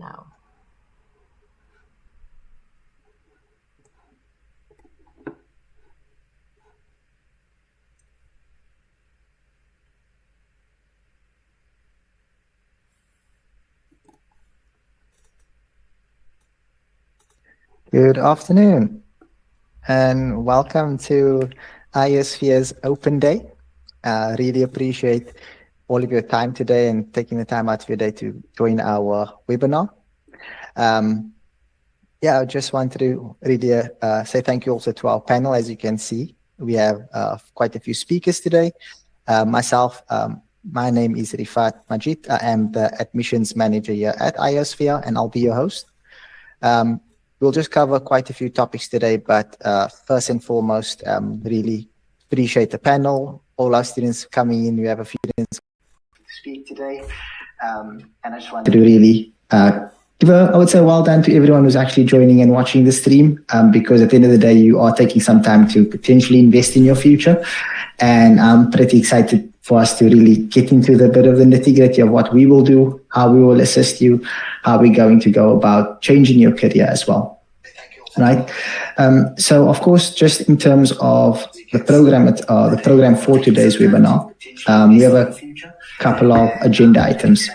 now. Good afternoon and welcome to iO-Sphere's Open Day. Really appreciate all of your time today and taking the time out of your day to join our webinar. I just wanted to really say thank you also to our panel. As you can see, we have quite a few speakers today. Myself, my name is Rifat Majid. I am the admissions manager here at iO-Sphere and I'll be your host. We'll just cover quite a few topics today, but first and foremost, really appreciate the panel, all our students coming in. We have a few students speak today, and I just wanted to really give I would say well done to everyone who's actually joining and watching the stream, because at the end of the day, you are taking some time to potentially invest in your future, and I'm pretty excited for us to really get into the bit of the nitty-gritty of what we will do, how we will assist you, how we're going to go about changing your career as well. Right. So, of course, just in terms of the program for today's webinar, we have a couple of agenda items.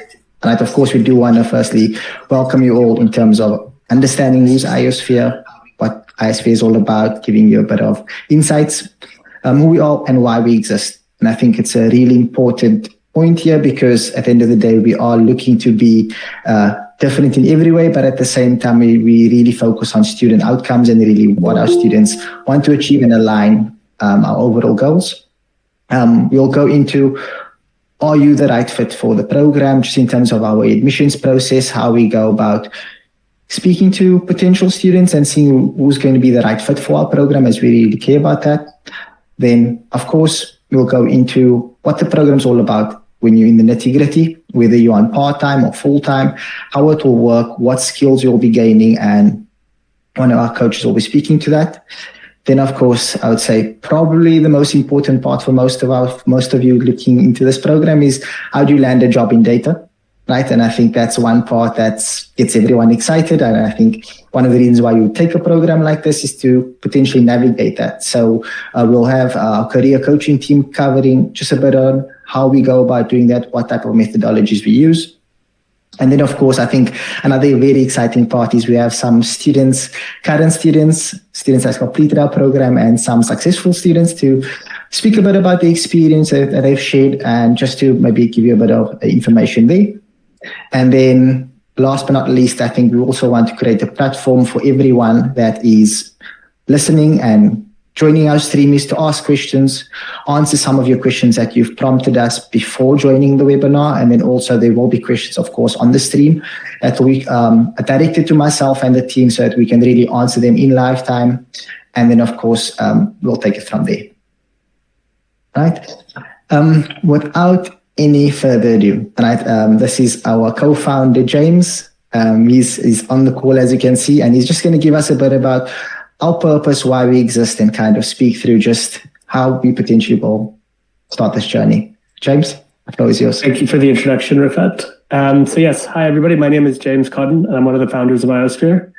Right. Of course, we do want to firstly welcome you all in terms of understanding who's iO-Sphere, what iO-Sphere is all about, giving you a bit of insights, who we are and why we exist. And I think it's a really important point here because at the end of the day, we are looking to be different in every way, but at the same time, we really focus on student outcomes and really what our students want to achieve and align our overall goals. We'll go into, are you the right fit for the program, just in terms of our admissions process, how we go about speaking to potential students and seeing who's going to be the right fit for our program, as we really care about that. Then, of course, we'll go into what the program's all about when you're in the nitty-gritty, whether you're on part-time or full-time, how it will work, what skills you'll be gaining, and one of our coaches will be speaking to that. Then, of course, I would say probably the most important part for most of you looking into this program is how do you land a job in data, right? And I think that's one part that gets everyone excited. And I think one of the reasons why you take a program like this is to potentially navigate that. So we'll have our career coaching team covering just a bit on how we go about doing that, what type of methodologies we use. And then, of course, I think another very exciting part is we have some students, current students that have completed our program, and some successful students to speak a bit about the experience that they've shared and just to maybe give you a bit of information there. And then last but not least, I think we also want to create a platform for everyone that is listening and joining our stream is to ask questions, answer some of your questions that you've prompted us before joining the webinar. And then also there will be questions, of course, on the stream that we directed to myself and the team so that we can really answer them in live time. And then, of course, we'll take it from there. Right. Without any further ado, right, this is our co-founder, James. He's on the call, as you can see, and he's just going to give us a bit about our purpose, why we exist, and kind of speak through just how we potentially will start this journey. James, the floor is yours. Thank you for the introduction, Rifat. So yes, hi everybody. My name is James Cotton, and I'm one of the founders of iO-Sphere.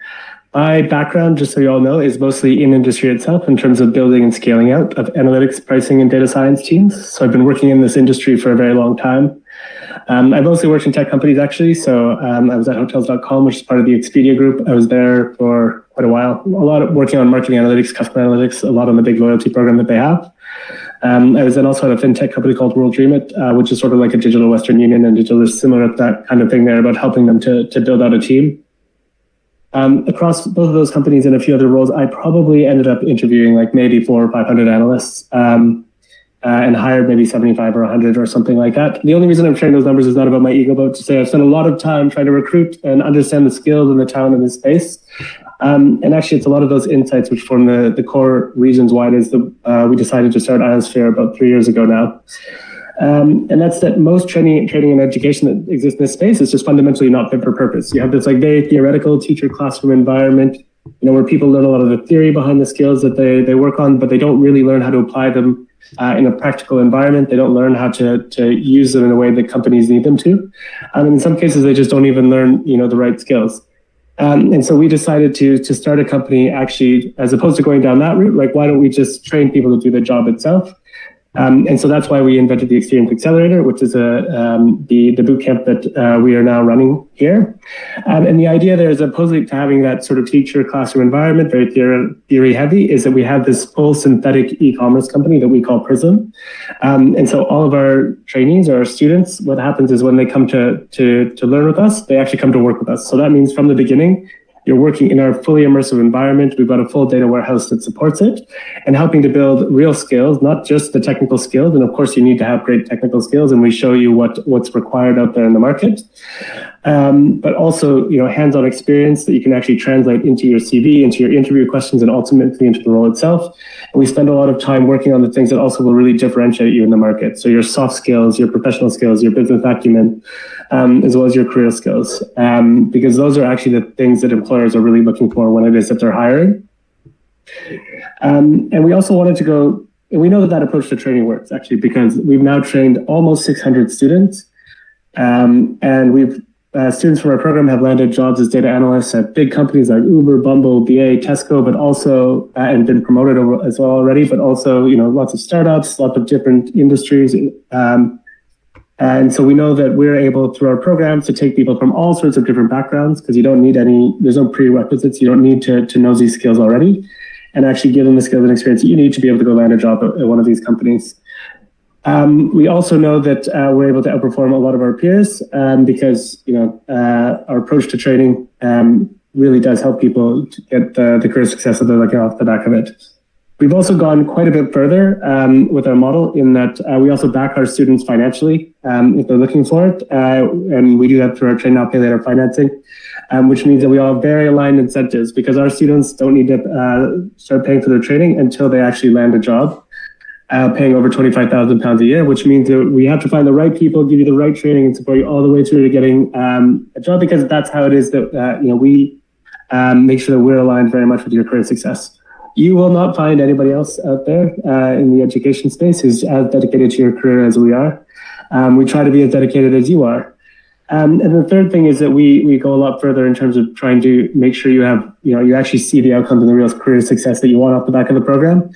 My background, just so you all know, is mostly in industry itself in terms of building and scaling out of analytics, pricing, and data science teams. So I've been working in this industry for a very long time. I've mostly worked in tech companies, actually. So I was at Hotels.com, which is part of the Expedia group. I was there for quite a while, a lot of working on marketing analytics, customer analytics, a lot on the big loyalty program that they have. I was then also at a fintech company called World Dream It, which is sort of like a digital Western Union, and digital is similar to that kind of thing there about helping them to build out a team. Across both of those companies and a few other roles, I probably ended up interviewing like maybe 400 or 500 analysts and hired maybe 75 or 100 or something like that. The only reason I'm sharing those numbers is not about my ego, but to say I've spent a lot of time trying to recruit and understand the skills and the talent in this space. And actually, it's a lot of those insights which form the core reasons why it is that we decided to start iO-Sphere about 3 years ago now. And that's that most training and education that exists in this space is just fundamentally not fit for purpose. You have this like very theoretical teacher classroom environment, where people learn a lot of the theory behind the skills that they work on, but they don't really learn how to apply them in a practical environment. They don't learn how to use them in a way that companies need them to. And in some cases, they just don't even learn, the right skills. And so we decided to start a company, actually, as opposed to going down that route, like, why don't we just train people to do the job itself? And so that's why we invented the Experience Accelerator, which is the bootcamp that we are now running here. And the idea there is opposite to having that sort of teacher classroom environment, very theory heavy, is that we have this full synthetic e-commerce company that we call Prism. And so all of our trainees or our students, what happens is when they come to learn with us, they actually come to work with us. So that means from the beginning, you're working in our fully immersive environment. We've got a full data warehouse that supports it, and helping to build real skills, not just the technical skills. And of course, you need to have great technical skills, and we show you what's required out there in the market. But also, hands-on experience that you can actually translate into your CV, into your interview questions, and ultimately into the role itself. And we spend a lot of time working on the things that also will really differentiate you in the market. So your soft skills, your professional skills, your business acumen, as well as your career skills, because those are actually the things that employers are really looking for when it is that they're hiring. And we also wanted to go, and we know that approach to training works, actually, because we've now trained almost 600 students, and we've students from our program have landed jobs as data analysts at big companies like Uber, Bumble, BA, Tesco, but also, and been promoted as well already, but also, lots of startups, lots of different industries. And so we know that we're able, through our programs, to take people from all sorts of different backgrounds, because you don't need there's no prerequisites. You don't need to know these skills already, and actually give them the skills and experience that you need to be able to go land a job at one of these companies. We also know that we're able to outperform a lot of our peers because our approach to training really does help people to get the career success that they're looking off the back of it. We've also gone quite a bit further with our model in that we also back our students financially if they're looking for it, and we do that through our Train Now, Pay Later financing, which means that we all have very aligned incentives because our students don't need to start paying for their training until they actually land a job. Paying over £25,000 a year, which means that we have to find the right people, give you the right training, and support you all the way through to getting a job, because that's how it is that we make sure that we're aligned very much with your career success. You will not find anybody else out there in the education space who's as dedicated to your career as we are. We try to be as dedicated as you are. And the third thing is that we go a lot further in terms of trying to make sure you have, you actually see the outcomes and the real career success that you want off the back of the program.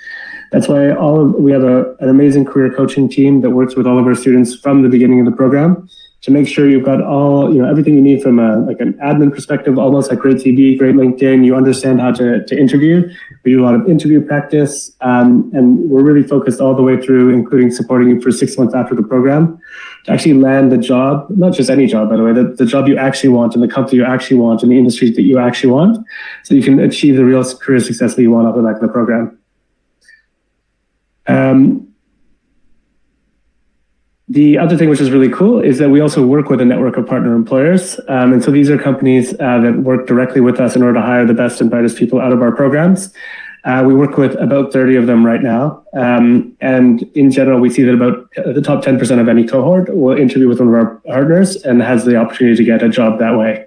That's why we have an amazing career coaching team that works with all of our students from the beginning of the program to make sure you've got all, everything you need from an admin perspective, almost like great CV, great LinkedIn. You understand how to interview. We do a lot of interview practice, and we're really focused all the way through, including supporting you for 6 months after the program to actually land the job, not just any job, by the way, the job you actually want and the company you actually want and the industries that you actually want, so you can achieve the real career success that you want off the back of the program. The other thing which is really cool is that we also work with a network of partner employers. And so these are companies that work directly with us in order to hire the best and brightest people out of our programs. We work with about 30 of them right now. And in general, we see that about the top 10% of any cohort will interview with one of our partners and has the opportunity to get a job that way.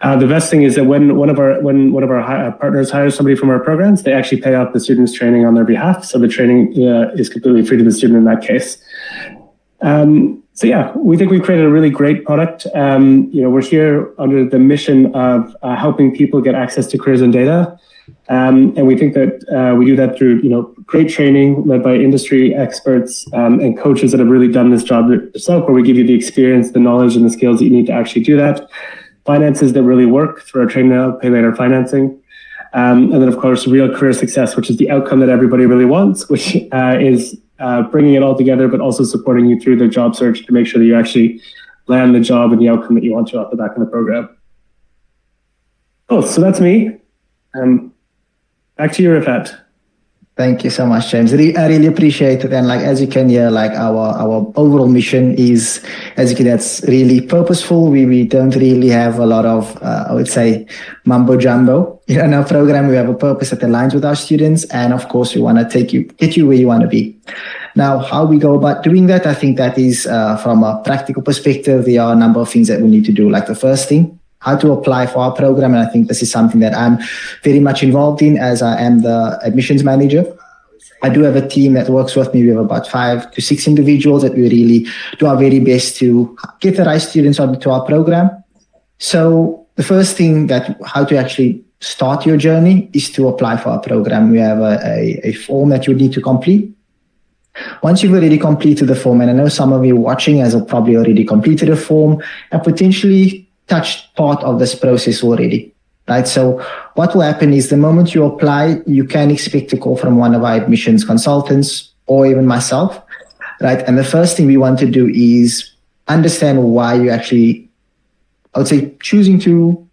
The best thing is that when one of our partners hires somebody from our programs, they actually pay off the student's training on their behalf. So the training is completely free to the student in that case. So yeah, we think we've created a really great product. We're here under the mission of helping people get access to careers and data. And we think that we do that through, great training led by industry experts and coaches that have really done this job themselves, where we give you the experience, the knowledge, and the skills that you need to actually do that. Finances that really work through our Train Now, Pay Later financing. And then, of course, real career success, which is the outcome that everybody really wants, which is bringing it all together, but also supporting you through the job search to make sure that you actually land the job and the outcome that you want to off the back of the program. Oh, so that's me. Back to you, Rifat. Thank you so much, James. I really appreciate it. And as you can hear, our overall mission is, that's really purposeful. We don't really have a lot of, I would say, mumbo jumbo in our program. We have a purpose that aligns with our students. And of course, we want to get you where you want to be. Now, how we go about doing that, I think that is from a practical perspective, there are a number of things that we need to do. Like the first thing, how to apply for our program. And I think this is something that I'm very much involved in, as I am the admissions manager. I do have a team that works with me. We have about 5 to 6 individuals that we really do our very best to get the right students onto our program. So the first thing how to actually start your journey is to apply for our program. We have a form that you need to complete. Once you've already completed the form, and I know some of you watching has probably already completed a form and potentially touched part of this process already. Right. So what will happen is the moment you apply, you can expect a call from one of our admissions consultants or even myself. Right. And the first thing we want to do is understand why you actually, I would say, choosing to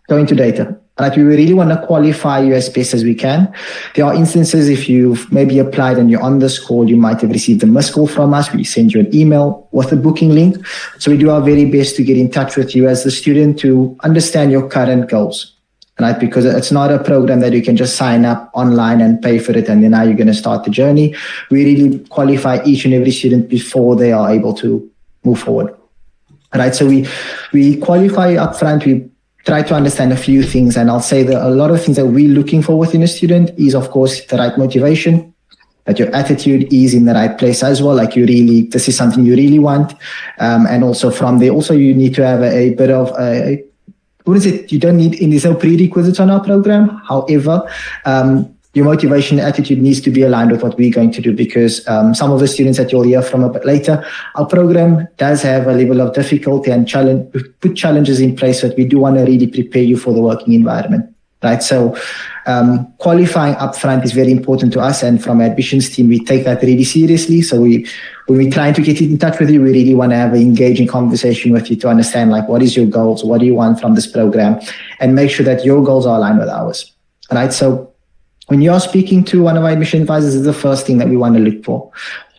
go into data. Right. We really want to qualify you as best as we can. There are instances if you've maybe applied and you're on this call, you might have received a missed call from us. We send you an email with a booking link. So we do our very best to get in touch with you as the student to understand your current goals. Right? Because it's not a program that you can just sign up online and pay for it and then now you're going to start the journey. We really qualify each and every student before they are able to move forward. Right? So we qualify up front. We try to understand a few things, and I'll say that a lot of things that we're looking for within a student is, of course, the right motivation, that your attitude is in the right place as well, like this is something you really want. And also from there, also you need to have a bit of what is it? You don't need, there's no prerequisites on our program. However, your motivation and attitude needs to be aligned with what we're going to do, because some of the students that you'll hear from a bit later, our program does have a level of difficulty and challenge. We put challenges in place that we do want to really prepare you for the working environment, right? So qualifying upfront is very important to us, and from our admissions team, we take that really seriously. So when we're trying to get in touch with you, we really want to have an engaging conversation with you to understand, like, what is your goals? What do you want from this program? And make sure that your goals are aligned with ours, right? So when you're speaking to one of our admission advisors, is the first thing that we want to look for.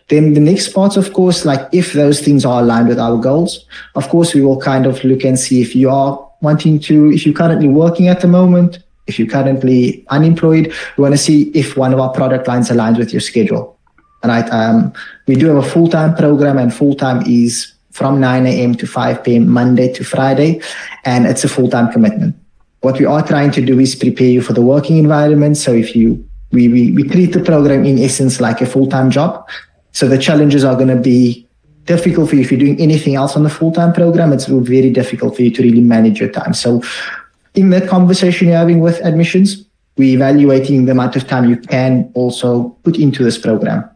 Then the next part, of course, like if those things are aligned with our goals, of course, we will kind of look and see if you are if you're currently working at the moment, if you're currently unemployed, we want to see if one of our product lines aligns with your schedule. Right? We do have a full-time program, and full-time is from 9 a.m. to 5 p.m. Monday to Friday, and it's a full-time commitment. What we are trying to do is prepare you for the working environment. So if we treat the program in essence like a full-time job. So the challenges are going to be difficult for you. If you're doing anything else on the full-time program, it's very difficult for you to really manage your time. So in that conversation you're having with admissions, we're evaluating the amount of time you can also put into this program.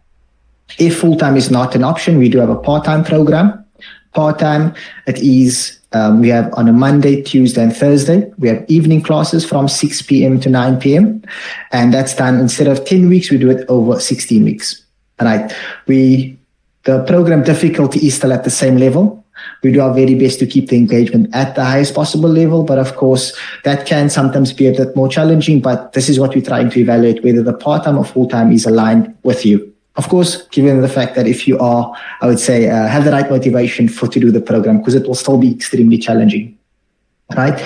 If full-time is not an option, we do have a part-time program. Part-time, it is we have on a Monday, Tuesday, and Thursday. We have evening classes from 6 p.m. to 9 p.m. And that's done, instead of 10 weeks, we do it over 16 weeks. Right? The program difficulty is still at the same level. We do our very best to keep the engagement at the highest possible level. But of course, that can sometimes be a bit more challenging. But this is what we're trying to evaluate, whether the part-time or full-time is aligned with you. Of course, given the fact that if you are, I would say, have the right motivation to do the program, because it will still be extremely challenging, right?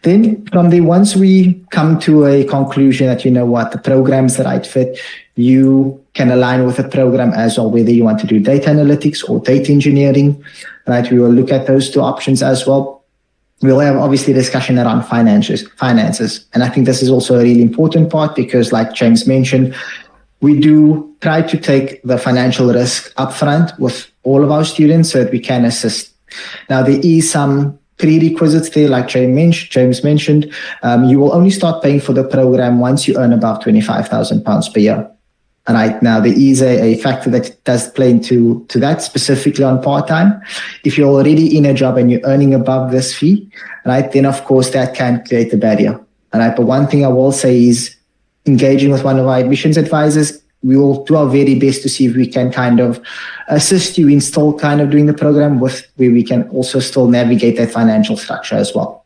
Then from there, once we come to a conclusion that, you know what, the program's the right fit, you can align with the program as well, whether you want to do data analytics or data engineering, right? We will look at those two options as well. We'll have obviously discussion around finances. And I think this is also a really important part, because like James mentioned, we do try to take the financial risk upfront with all of our students so that we can assist. Now, there is some prerequisites there, like James mentioned. You will only start paying for the program once you earn above £25,000 per year. And right now, there is a factor that does play into that, specifically on part-time. If you're already in a job and you're earning above this fee, right, then of course that can create a barrier. Right? But one thing I will say is, engaging with one of our admissions advisors, we will do our very best to see if we can kind of assist you in still kind of doing the program where we can also still navigate that financial structure as well.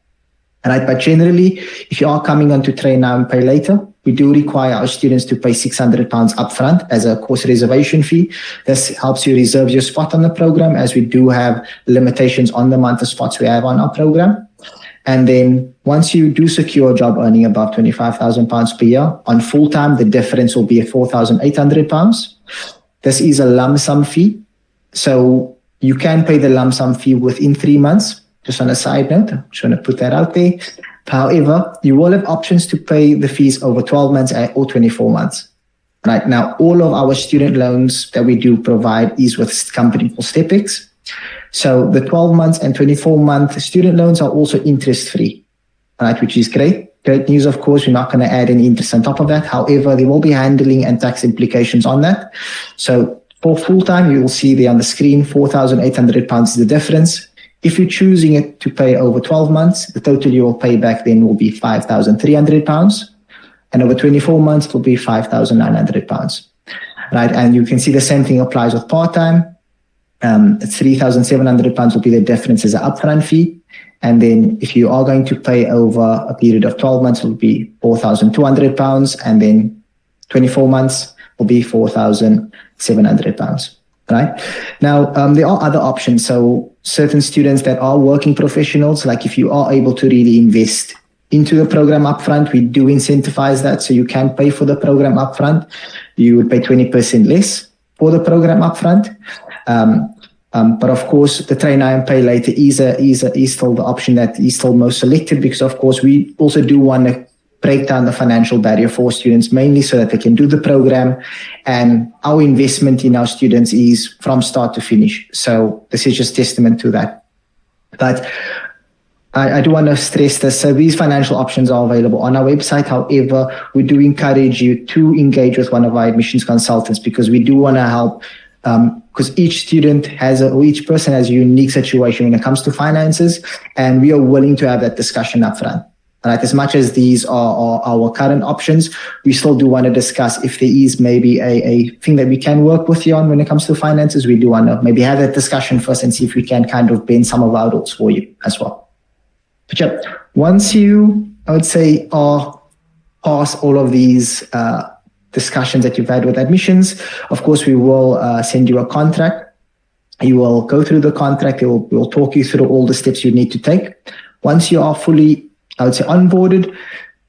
Right? But generally, if you are coming on to train now and pay later, we do require our students to pay £600 upfront as a course reservation fee. This helps you reserve your spot on the program, as we do have limitations on the amount of spots we have on our program. And then once you do secure a job earning above £25,000 per year, on full-time, the difference will be £4,800. This is a lump sum fee. So you can pay the lump sum fee within 3 months. Just on a side note, I'm just going to put that out there. However, you will have options to pay the fees over 12 months or 24 months. Right now, all of our student loans that we do provide is with a company called StepX. So the 12 months and 24-month student loans are also interest-free, right, which is great. Great news, of course, we're not going to add any interest on top of that. However, there will be handling and tax implications on that. So for full-time, you will see there on the screen, £4,800 is the difference. If you're choosing it to pay over 12 months, the total you will pay back then will be £5,300. And over 24 months, it will be £5,900. Right? And you can see the same thing applies with part-time. £3,700 will be the difference as an upfront fee. And then if you are going to pay over a period of 12 months, it will be £4,200. And then 24 months will be £4,700. Right? Now, there are other options. So certain students that are working professionals, like if you are able to really invest into the program upfront, we do incentivize that. So you can pay for the program upfront. You would pay 20% less for the program upfront. But of course, the train now and pay later is still the option that is still most selected, because of course we also do want to break down the financial barrier for students, mainly so that they can do the program. And our investment in our students is from start to finish. So this is just testament to that. But I do want to stress this. So these financial options are available on our website. However, we do encourage you to engage with one of our admissions consultants, because we do want to help, because each student or each person has a unique situation when it comes to finances, and we are willing to have that discussion up front. Right? As much as these are our current options, we still do want to discuss if there is maybe a thing that we can work with you on when it comes to finances. We do want to maybe have that discussion first and see if we can kind of bend some of our rules for you as well. But yeah, once you, I would say, are past all of these discussions that you've had with admissions, of course, we will send you a contract. You will go through the contract. We'll talk you through all the steps you need to take. Once you are fully, I would say, onboarded,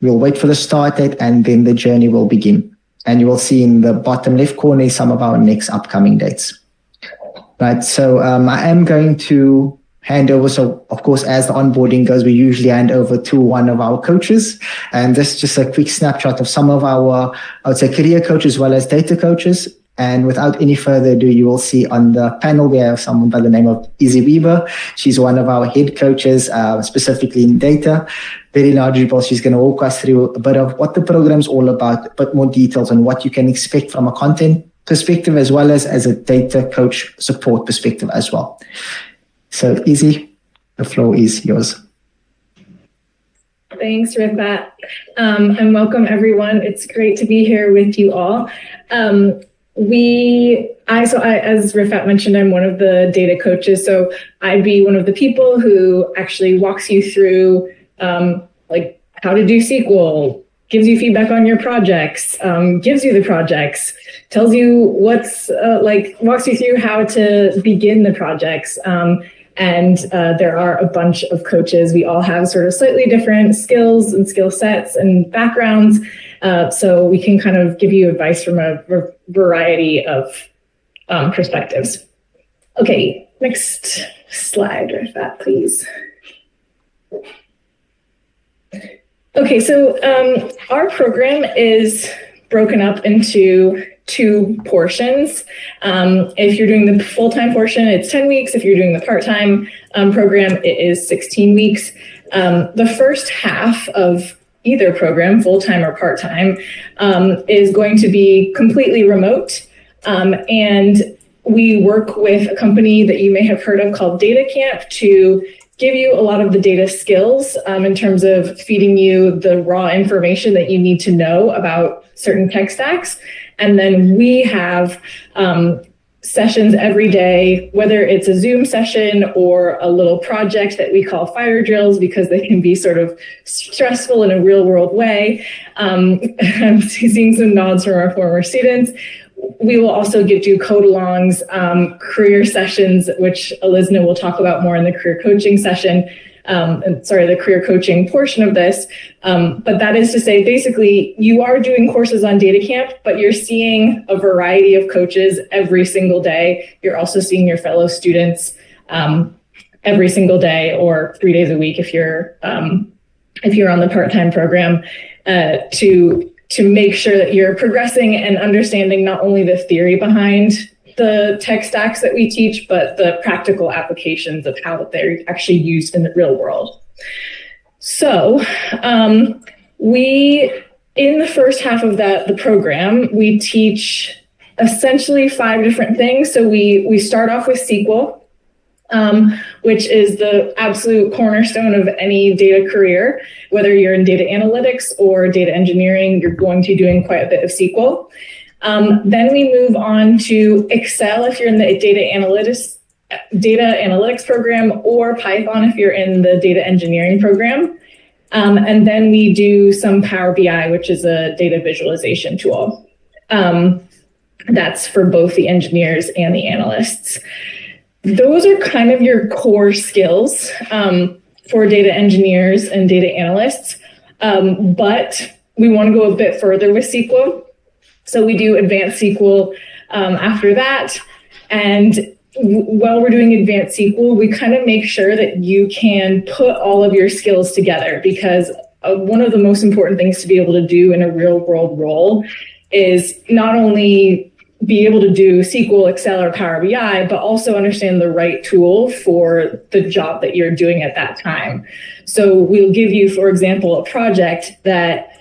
we'll wait for the start date, and then the journey will begin. And you will see in the bottom left corner some of our next upcoming dates. Right, so I am going to hand over. So, of course, as the onboarding goes, we usually hand over to one of our coaches. And this is just a quick snapshot of some of our, I would say, career coaches as well as data coaches. And without any further ado, you will see on the panel, we have someone by the name of Izzy Weaver. She's one of our head coaches, specifically in data. Very knowledgeable. She's going to walk us through a bit of what the program's all about, a bit more details on what you can expect from a content perspective, as well as a data coach support perspective as well. So, Izzy, the floor is yours. Thanks, Rifat. And welcome, everyone. It's great to be here with you all. As Rifat mentioned, I'm one of the data coaches. So I'd be one of the people who actually walks you through like how to do SQL, gives you feedback on your projects, gives you the projects, tells you what's walks you through how to begin the projects. And there are a bunch of coaches. We all have sort of slightly different skills and skill sets and backgrounds. So we can kind of give you advice from a variety of perspectives. Okay, next slide with that, please. Okay, so our program is broken up into two portions. If you're doing the full-time portion, it's 10 weeks. If you're doing the part-time program, it is 16 weeks. The first half of either program, full-time or part-time, is going to be completely remote. And we work with a company that you may have heard of called DataCamp to give you a lot of the data skills in terms of feeding you the raw information that you need to know about certain tech stacks. And then we have sessions every day, whether it's a Zoom session or a little project that we call fire drills, because they can be sort of stressful in a real world way. I'm seeing some nods from our former students. We will also do code alongs, career sessions, which Elizna will talk about more in the career coaching session. The career coaching portion of this. But that is to say, basically, you are doing courses on DataCamp, but you're seeing a variety of coaches every single day. You're also seeing your fellow students every single day, or 3 days a week if you're on the part-time program, to to make sure that you're progressing and understanding not only the theory behind the tech stacks that we teach, but the practical applications of how they're actually used in the real world. So in the first half of the program, we teach essentially 5 different things. So we start off with SQL, which is the absolute cornerstone of any data career. Whether you're in data analytics or data engineering, you're going to be doing quite a bit of SQL. Then we move on to Excel if you're in the data analytics program, or Python if you're in the data engineering program. And then we do some Power BI, which is a data visualization tool. That's for both the engineers and the analysts. Those are kind of your core skills for data engineers and data analysts, but we want to go a bit further with SQL. So we do advanced SQL after that. And while we're doing advanced SQL, we kind of make sure that you can put all of your skills together, because one of the most important things to be able to do in a real world role is not only be able to do SQL, Excel, or Power BI, but also understand the right tool for the job that you're doing at that time. So we'll give you, for example, a project that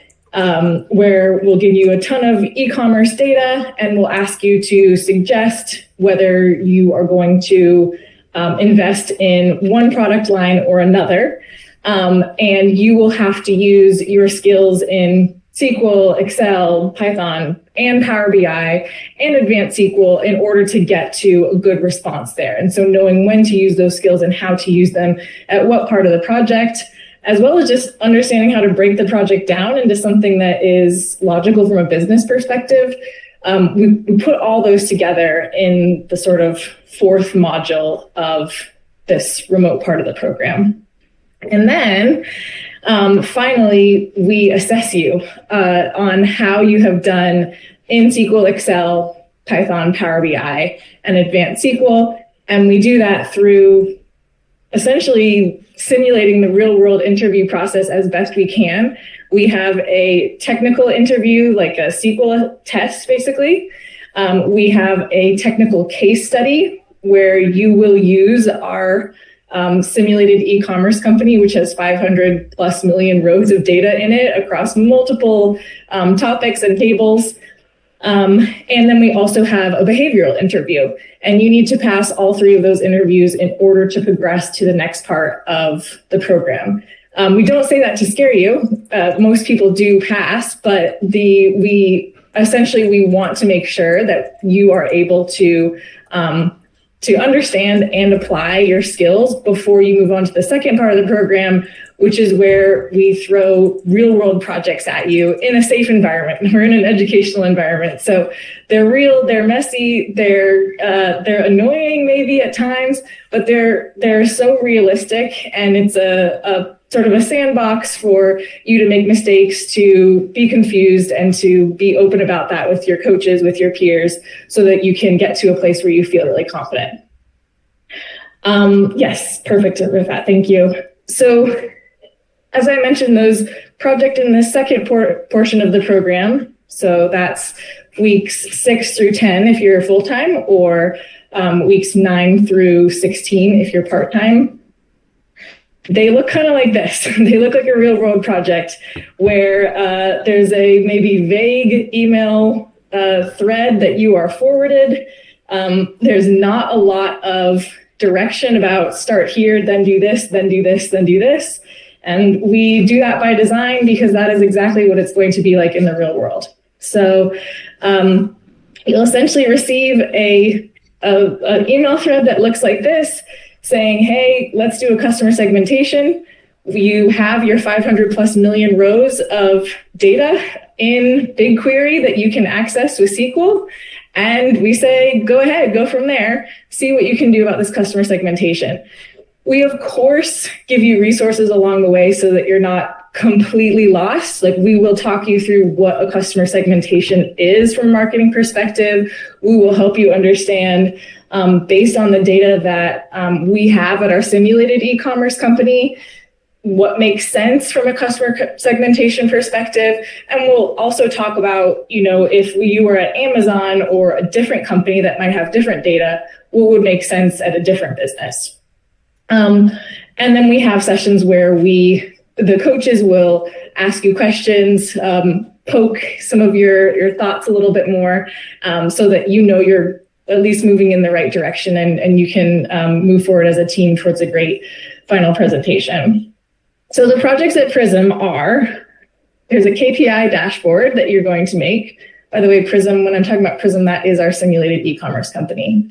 where we'll give you a ton of e-commerce data, and we'll ask you to suggest whether you are going to invest in one product line or another. And you will have to use your skills in SQL, Excel, Python, and Power BI, and advanced SQL in order to get to a good response there. And so knowing when to use those skills and how to use them at what part of the project, as well as just understanding how to break the project down into something that is logical from a business perspective. We put all those together in the sort of 4th module of this remote part of the program. And then finally, we assess you on how you have done in SQL, Excel, Python, Power BI, and advanced SQL. And we do that through essentially simulating the real world interview process as best we can. We have a technical interview, like a SQL test, basically. We have a technical case study where you will use our simulated e-commerce company, which has 500 plus million rows of data in it across multiple topics and tables. And then we also have a behavioral interview, and you need to pass all 3 of those interviews in order to progress to the next part of the program. We don't say that to scare you. Most people do pass, but we want to make sure that you are able to understand and apply your skills before you move on to the second part of the program, which is where we throw real world projects at you in a safe environment. We're in an educational environment. So they're real, they're messy, they're annoying maybe at times, but they're so realistic, and it's a sort of a sandbox for you to make mistakes, to be confused, and to be open about that with your coaches, with your peers, so that you can get to a place where you feel really confident. Yes, perfect with that. Thank you. So as I mentioned, those project in the second portion of the program, so that's weeks 6 through 10 if you're full-time, or weeks 9 through 16 if you're part-time. They look kind of like this. They look like a real world project where there's a maybe vague email thread that you are forwarded. There's not a lot of direction about start here, then do this, then do this, then do this. And we do that by design because that is exactly what it's going to be like in the real world. So you'll essentially receive an email thread that looks like this, saying, hey, let's do a customer segmentation. You have your 500 plus million rows of data in BigQuery that you can access with SQL. And we say, go ahead, go from there, see what you can do about this customer segmentation. We, of course, give you resources along the way so that you're not completely lost. Like, we will talk you through what a customer segmentation is from a marketing perspective. We will help you understand, based on the data that we have at our simulated e-commerce company, what makes sense from a customer segmentation perspective. And we'll also talk about, if you were at Amazon or a different company that might have different data, what would make sense at a different business. And then we have sessions where the coaches will ask you questions, poke some of your thoughts a little bit more, so that you're at least moving in the right direction and you can move forward as a team towards a great final presentation. So the projects at Prism there's a KPI dashboard that you're going to make. By the way, Prism, when I'm talking about Prism, that is our simulated e-commerce company.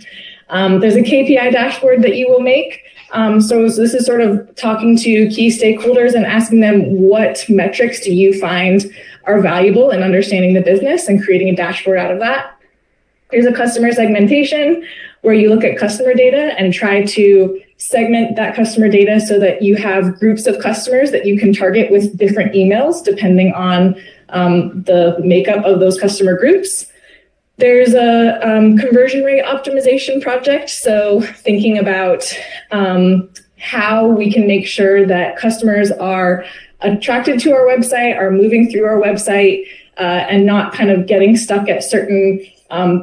There's a KPI dashboard that you will make. So this is sort of talking to key stakeholders and asking them, what metrics do you find are valuable in understanding the business, and creating a dashboard out of that. There's a customer segmentation where you look at customer data and try to segment that customer data so that you have groups of customers that you can target with different emails depending on the makeup of those customer groups. There's a conversion rate optimization project. So thinking about how we can make sure that customers are attracted to our website, are moving through our website, and not kind of getting stuck at certain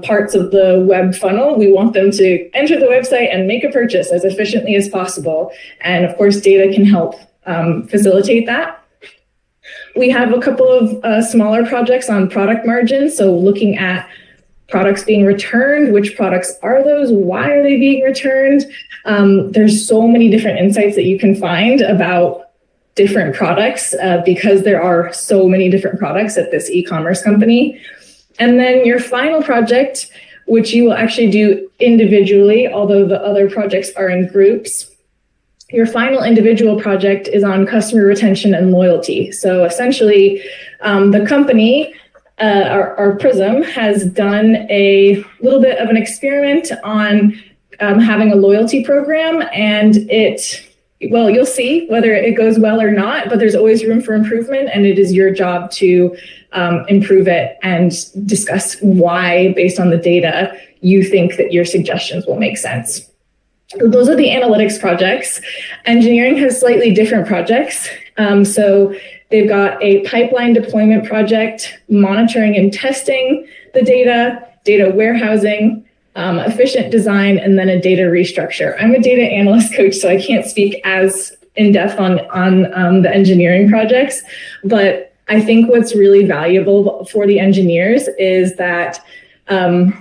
parts of the web funnel. We want them to enter the website and make a purchase as efficiently as possible. And of course, data can help facilitate that. We have a couple of smaller projects on product margins. So looking at products being returned, which products are those? Why are they being returned? There's so many different insights that you can find about different products because there are so many different products at this e-commerce company. And then your final project, which you will actually do individually, although the other projects are in groups. Your final individual project is on customer retention and loyalty. So essentially, the company, our Prism, has done a little bit of an experiment on having a loyalty program, and you'll see whether it goes well or not, but there's always room for improvement, and it is your job to improve it and discuss why, based on the data, you think that your suggestions will make sense. Those are the analytics projects. Engineering has slightly different projects. So they've got a pipeline deployment project, monitoring and testing the data warehousing, efficient design, and then a data restructure. I'm a data analyst coach, so I can't speak as in depth on the engineering projects, but I think what's really valuable for the engineers is that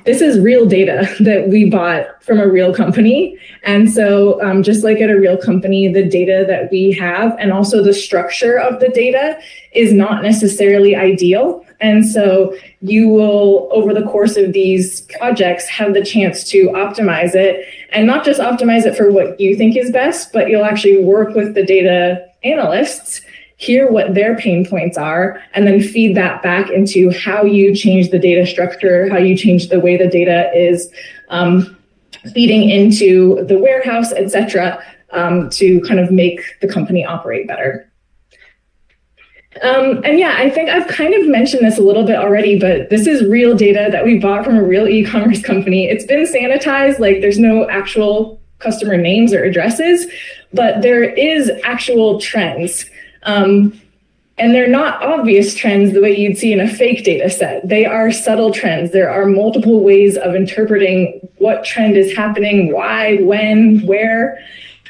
this is real data that we bought from a real company. And so just like at a real company, the data that we have and also the structure of the data is not necessarily ideal. And so you will, over the course of these projects, have the chance to optimize it, and not just optimize it for what you think is best, but you'll actually work with the data analysts, hear what their pain points are, and then feed that back into how you change the data structure, how you change the way the data is feeding into the warehouse, et cetera, to kind of make the company operate better. And yeah, I think I've kind of mentioned this a little bit already, but this is real data that we bought from a real e-commerce company. It's been sanitized, like there's no actual customer names or addresses, but there is actual trends. And they're not obvious trends the way you'd see in a fake data set. They are subtle trends. There are multiple ways of interpreting what trend is happening, why, when, where.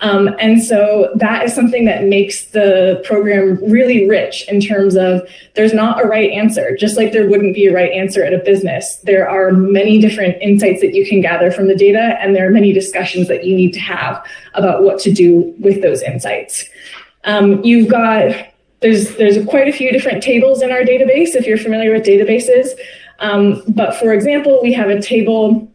And so that is something that makes the program really rich in terms of there's not a right answer, just like there wouldn't be a right answer at a business. There are many different insights that you can gather from the data, and there are many discussions that you need to have about what to do with those insights. There's quite a few different tables in our database, if you're familiar with databases. But for example, we have a table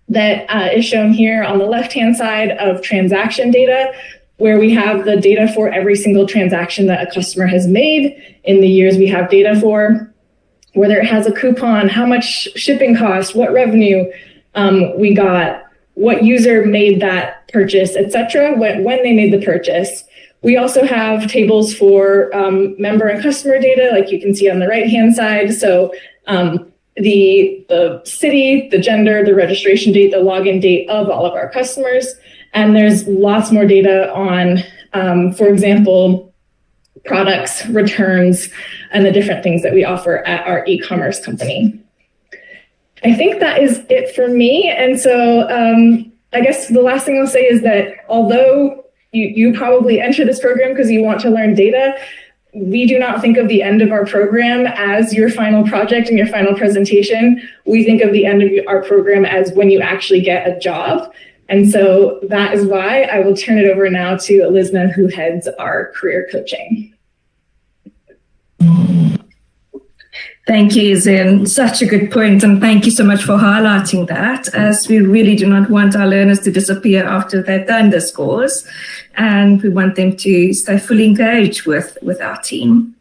that is shown here on the left-hand side of transaction data, where we have the data for every single transaction that a customer has made in the years we have data for, whether it has a coupon, how much shipping cost, what revenue we got, what user made that purchase, et cetera, when they made the purchase. We also have tables for member and customer data, like you can see on the right-hand side. So the city, the gender, the registration date, the login date of all of our customers. And there's lots more data on, for example, products, returns, and the different things that we offer at our e-commerce company. I think that is it for me. And so I guess the last thing I'll say is that although you probably enter this program because you want to learn data, we do not think of the end of our program as your final project and your final presentation. We think of the end of our program as when you actually get a job. And so that is why I will turn it over now to Elizna, who heads our career coaching. Thank you, Zin. Such a good point, and thank you so much for highlighting that, as we really do not want our learners to disappear after they've done this course, and we want them to stay fully engaged with our team.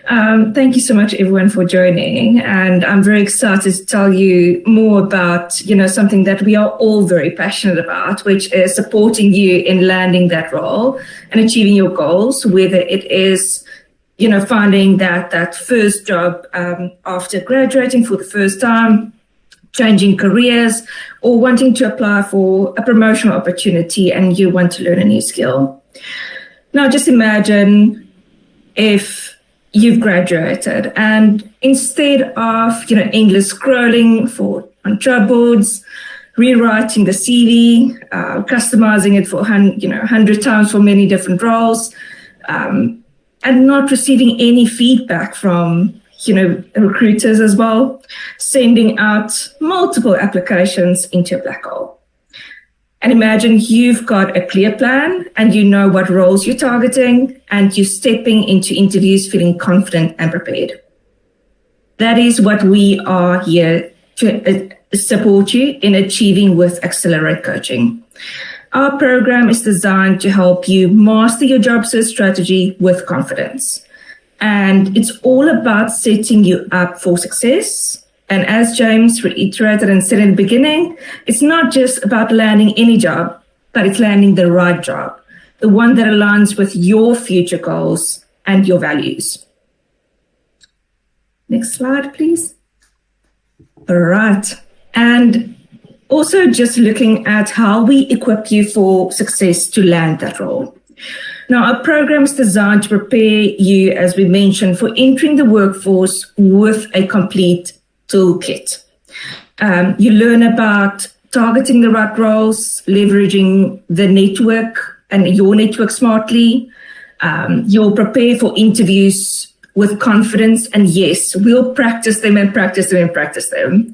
Thank you so much, everyone, for joining, and I'm very excited to tell you more about, something that we are all very passionate about, which is supporting you in landing that role and achieving your goals, whether it is finding that first job after graduating for the first time, changing careers, or wanting to apply for a promotional opportunity and you want to learn a new skill. Now, just imagine if you've graduated and instead of, endless scrolling on job boards, rewriting the CV, customizing it for 100 times for many different roles, and not receiving any feedback from, recruiters as well, sending out multiple applications into a black hole. And imagine you've got a clear plan and you know what roles you're targeting and you're stepping into interviews feeling confident and prepared. That is what we are here to support you in achieving with Accelerate Coaching. Our program is designed to help you master your job search strategy with confidence. And it's all about setting you up for success. And as James reiterated and said in the beginning, it's not just about landing any job, but it's landing the right job, the one that aligns with your future goals and your values. Next slide, please. All right. And also just looking at how we equip you for success to land that role. Now, our program is designed to prepare you, as we mentioned, for entering the workforce with a complete toolkit. You learn about targeting the right roles, leveraging the network and your network smartly. You'll prepare for interviews with confidence. And yes, we'll practice them and practice them and practice them.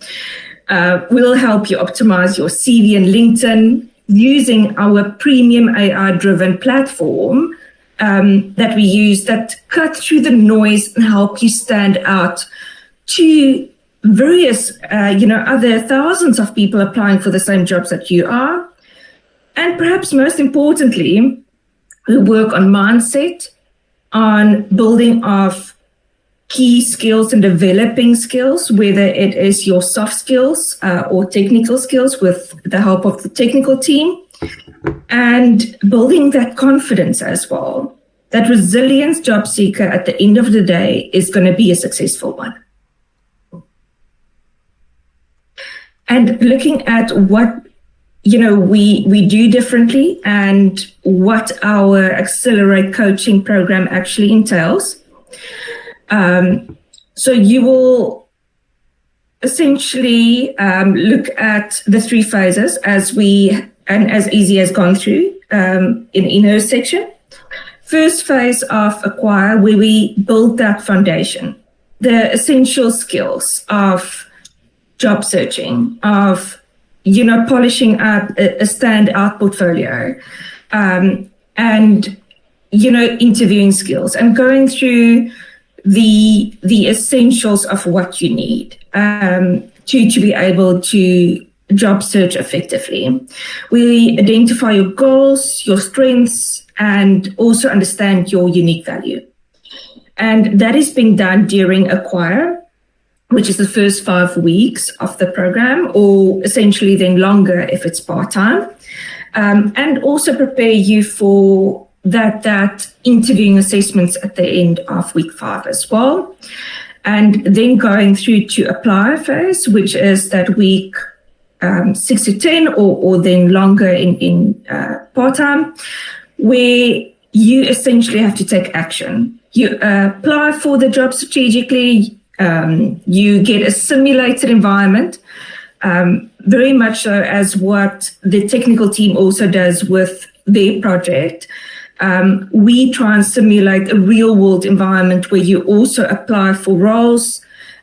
We'll help you optimize your CV and LinkedIn using our premium AI-driven platform that we use that cut through the noise and help you stand out to various, other thousands of people applying for the same jobs that you are. And perhaps most importantly, we work on mindset, on building of key skills and developing skills, whether it is your soft skills or technical skills with the help of the technical team, and building that confidence as well. That resilience job seeker at the end of the day is going to be a successful one. And looking at what we do differently and what our Accelerate Coaching program actually entails. So you will essentially look at the three phases as Easy has gone through in her section. First phase of Acquire, where we build that foundation, the essential skills of job searching, of polishing up a standout portfolio, and interviewing skills, and going through the essentials of what you need to be able to job search effectively. We identify your goals, your strengths, and also understand your unique value. And that is being done during Acquire, which is the first 5 weeks of the program, or essentially then longer if it's part-time, and also prepare you for that interviewing assessments at the end of week 5 as well. And then going through to Apply phase, which is that week 6 to 10 or then longer in part-time, where you essentially have to take action You apply for the job strategically. You get a simulated environment, very much so as what the technical team also does with their project. We try and simulate a real world environment where you also apply for roles,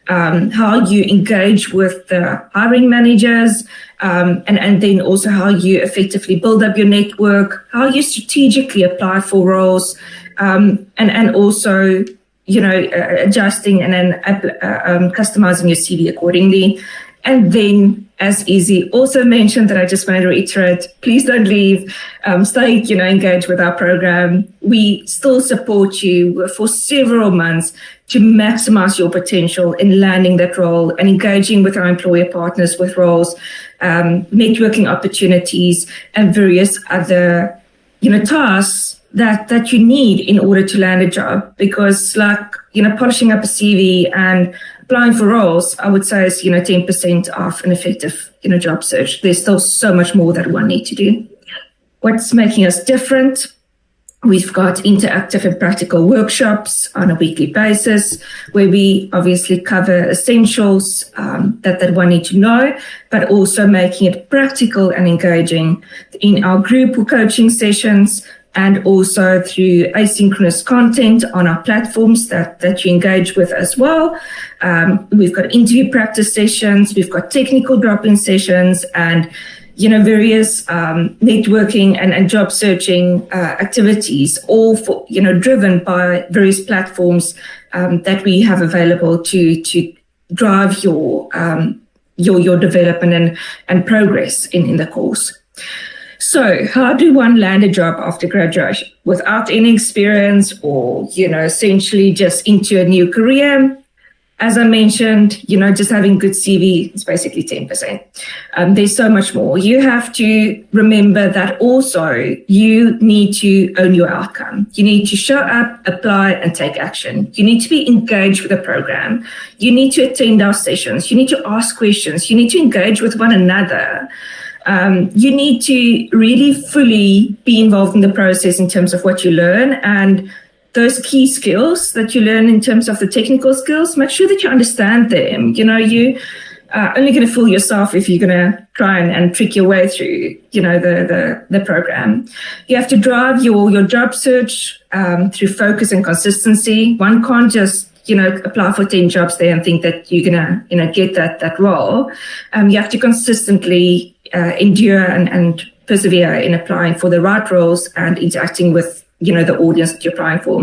how you engage with the hiring managers, and then also how you effectively build up your network, how you strategically apply for roles, and also, adjusting and then customizing your CV accordingly. And then, as Izzy also mentioned, that I just want to reiterate, please don't leave. Stay, engaged with our program. We still support you for several months to maximize your potential in landing that role and engaging with our employer partners with roles, networking opportunities, and various other, tasks that you need in order to land a job. Because, polishing up a CV and applying for roles, I would say is, 10% of an effective, job search. There's still so much more that one need to do. What's making us different? We've got interactive and practical workshops on a weekly basis where we obviously cover essentials that one need to know, but also making it practical and engaging in our group coaching sessions, and also through asynchronous content on our platforms that you engage with as well. We've got interview practice sessions, we've got technical drop-in sessions, and various networking and job searching activities, all for, driven by various platforms that we have available to drive your development and progress in the course. So how do one land a job after graduation without any experience or, essentially just into a new career? As I mentioned, just having good CV is basically 10%. There's so much more. You have to remember that also you need to own your outcome. You need to show up, apply, and take action. You need to be engaged with the program. You need to attend our sessions. You need to ask questions. You need to engage with one another. You need to really fully be involved in the process in terms of what you learn, and those key skills that you learn in terms of the technical skills, make sure that you understand them. You are only going to fool yourself if you're going to try and trick your way through, the program. You have to drive your job search through focus and consistency. One can't just apply for 10 jobs there and think that you're going to, get that role. You have to consistently endure and persevere in applying for the right roles and interacting with, the audience that you're applying for.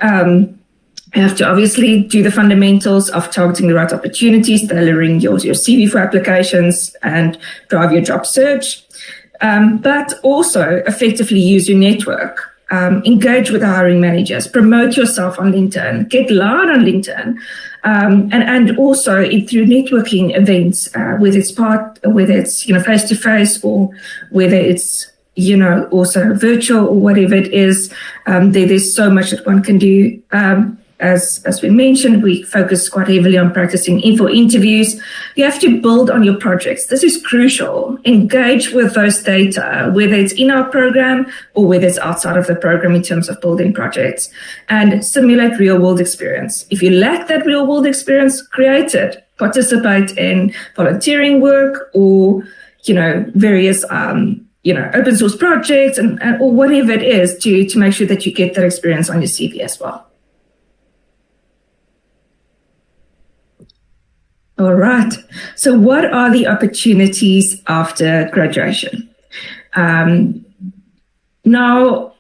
You have to obviously do the fundamentals of targeting the right opportunities, tailoring your CV for applications, and drive your job search. But also effectively use your network. Engage with the hiring managers, promote yourself on LinkedIn, get loud on LinkedIn, and also through networking events, whether it's face-to-face or whether it's also virtual or whatever it is. There's so much that one can do. As we mentioned, we focus quite heavily on practicing info interviews. You have to build on your projects. This is crucial. Engage with those data, whether it's in our program or whether it's outside of the program in terms of building projects, and simulate real world experience. If you lack that real world experience, create it. Participate in volunteering work or, various open source projects or whatever it is to make sure that you get that experience on your CV as well. All right. So what are the opportunities after graduation? Now,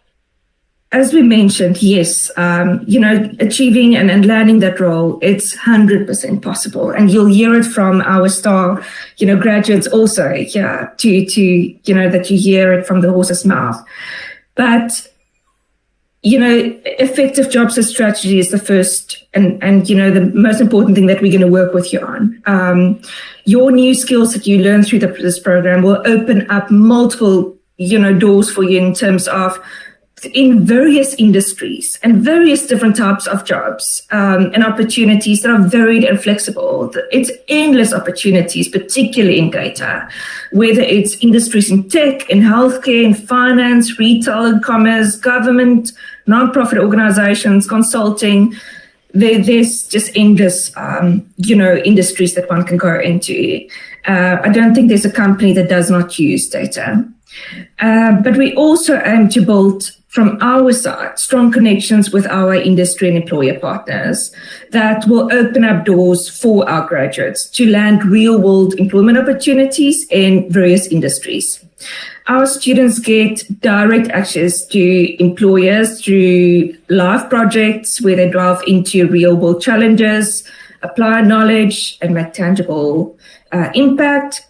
as we mentioned, yes, achieving and landing that role, it's 100% possible. And you'll hear it from our star, graduates also, that you hear it from the horse's mouth. But, effective job search strategy is the first and the most important thing that we're going to work with you on. Your new skills that you learn through this program will open up multiple, doors for you in terms of in various industries and various different types of jobs and opportunities that are varied and flexible. It's endless opportunities, particularly in data, whether it's industries in tech, in healthcare, in finance, retail and commerce, government, non-profit organizations, consulting. There's just endless, industries that one can go into. I don't think there's a company that does not use data. But we also aim to build, from our side, strong connections with our industry and employer partners that will open up doors for our graduates to land real-world employment opportunities in various industries. Our students get direct access to employers through live projects where they delve into real-world challenges, apply knowledge, and make tangible impact.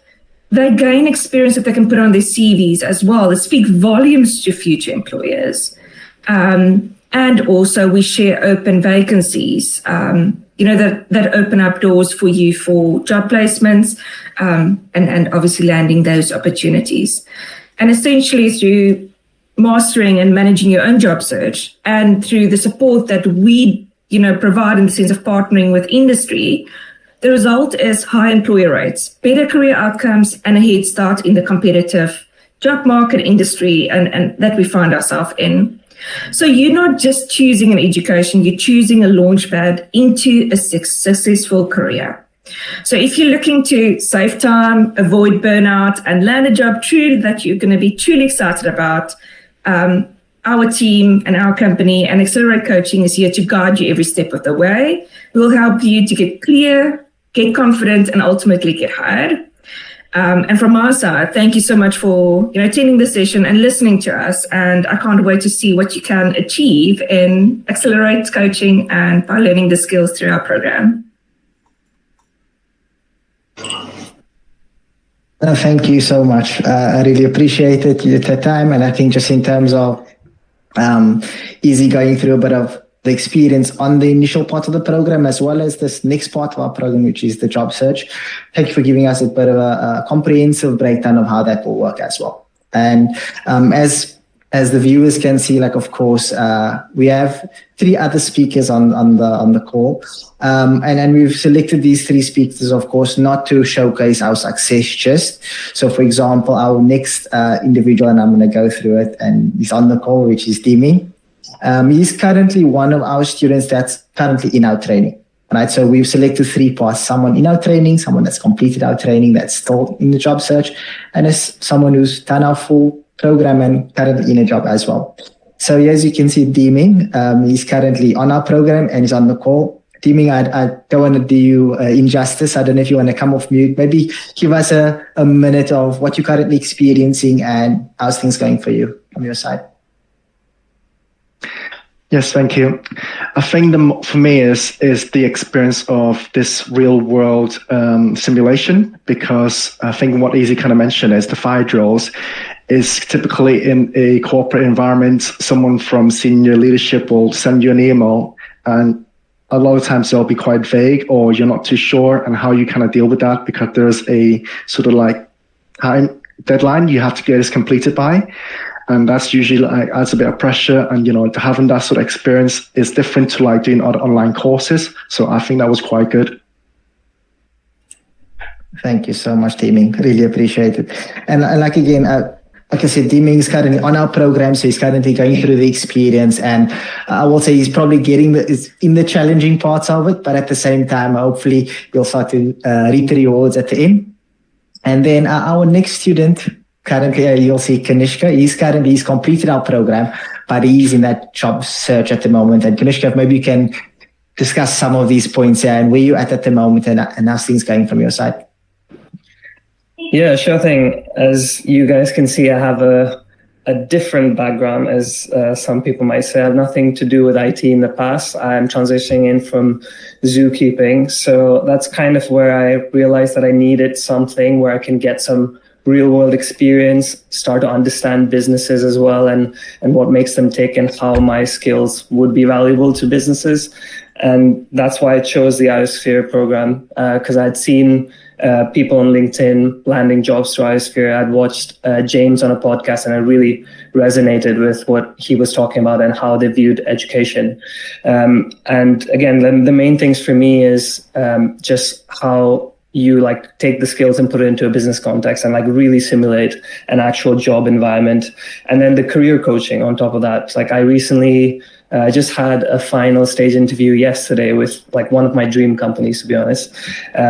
They gain experience that they can put on their CVs as well, that speak volumes to future employers. And also we share open vacancies, that open up doors for you for job placements, and obviously landing those opportunities. And essentially through mastering and managing your own job search and through the support that we, provide in the sense of partnering with industry, the result is high employer rates, better career outcomes, and a head start in the competitive job market industry and that we find ourselves in. So you're not just choosing an education, you're choosing a launchpad into a successful career. So if you're looking to save time, avoid burnout, and land a job that you're going to be truly excited about, our team and our company and Accelerate Coaching is here to guide you every step of the way. We'll help you to get clear, get confident, and ultimately get hired. And from our side, thank you so much for attending this session and listening to us. And I can't wait to see what you can achieve in Accelerate Coaching and by learning the skills through our program. Thank you so much. I really appreciate it, your time. And I think just in terms of easy going through a bit of the experience on the initial part of the program, as well as this next part of our program, which is the job search. Thank you for giving us a bit of a comprehensive breakdown of how that will work as well. And as the viewers can see, of course, we have 3 other speakers on the call. And we've selected these 3 speakers, of course, not to showcase our success just. So, for example, our next individual, and I'm going to go through it, and he's on the call, which is Dimi. He's currently one of our students that's currently in our training, right? So we've selected 3 parts: someone in our training, someone that's completed our training, that's still in the job search, and as someone who's done our full program and currently in a job as well. So as you can see, Deeming, he's currently on our program and he's on the call. Deeming, I don't want to do you injustice. I don't know if you want to come off mute. Maybe give us a minute of what you're currently experiencing and how's things going for you from your side. Yes, thank you. I think for me is the experience of this real world simulation, because I think what Easy kind of mentioned is the 5 drills is typically in a corporate environment. Someone from senior leadership will send you an email, and a lot of times they'll be quite vague, or you're not too sure and how you kind of deal with that, because there's a sort of time deadline you have to get this completed by. And that's usually adds a bit of pressure, and having that sort of experience is different to doing other online courses. So I think that was quite good. Thank you so much, Deeming. Really appreciate it. And again, like I said, Deeming is currently on our program, so he's currently going through the experience, and I will say he's probably is in the challenging parts of it, but at the same time, hopefully you'll start to reap the rewards at the end. And then our next student, currently, you'll see Kanishka. He's completed our program, but he's in that job search at the moment. And Kanishka, maybe you can discuss some of these points here and where you're at the moment and how's things going from your side. Yeah, sure thing. As you guys can see, I have a different background, as some people might say. I have nothing to do with IT in the past. I'm transitioning in from zookeeping. So that's kind of where I realized that I needed something where I can get some real world experience, start to understand businesses as well, and what makes them tick and how my skills would be valuable to businesses. And that's why I chose the iO-Sphere program, because I'd seen people on LinkedIn landing jobs through iO-Sphere. I'd watched James on a podcast, and I really resonated with what he was talking about and how they viewed education. And again, the main things for me is just how you like take the skills and put it into a business context and like really simulate an actual job environment. And then the career coaching on top of that. Like I recently just had a final stage interview yesterday with like one of my dream companies, to be honest.